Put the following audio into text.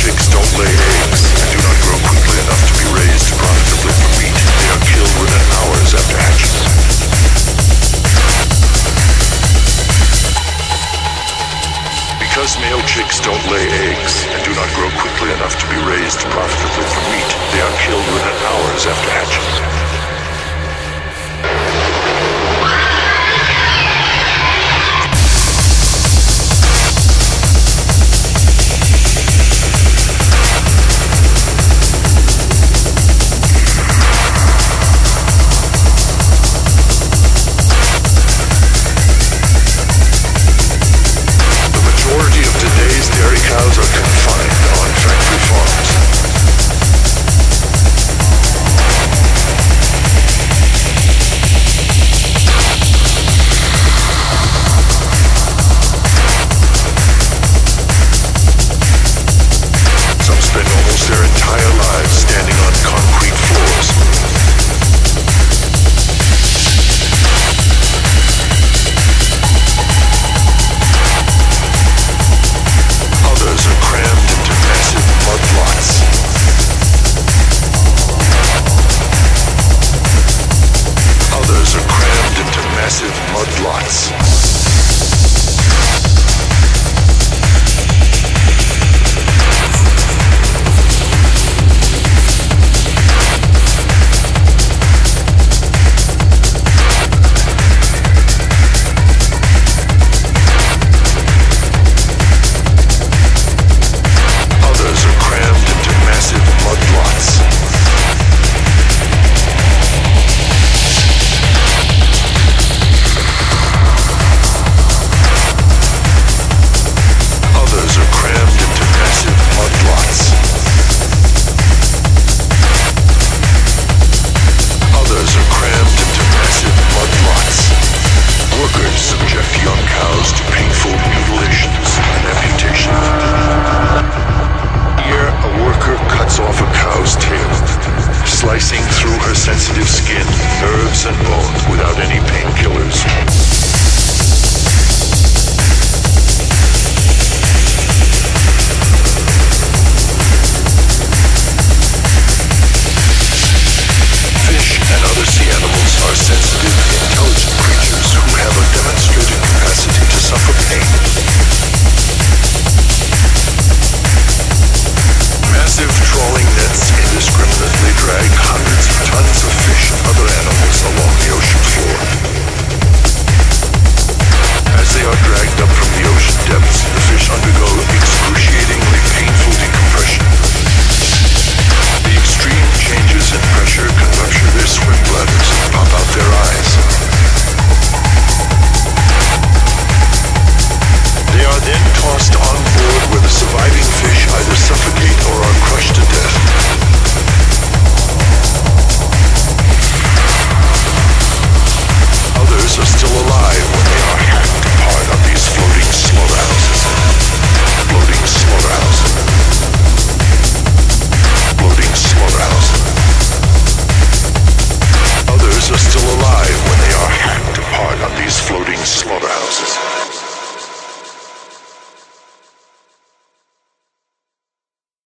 chicks don't lay eggs and do not grow quickly enough to be raised profitably for meat. They are killed within hours after hatching. Because male chicks don't lay eggs and do not grow quickly enough to be raised profitably for meat, they are killed within hours after hatching. Cows are confined on factory farms. Some spend almost their entire lives standing on concrete floors. Others are crammed into massive mudlots. Others are crammed into massive mudlots. Workers subject young cows to painful mutilations and amputation. Here, a worker cuts off a cow's tail, slicing through her sensitive skin, nerves, and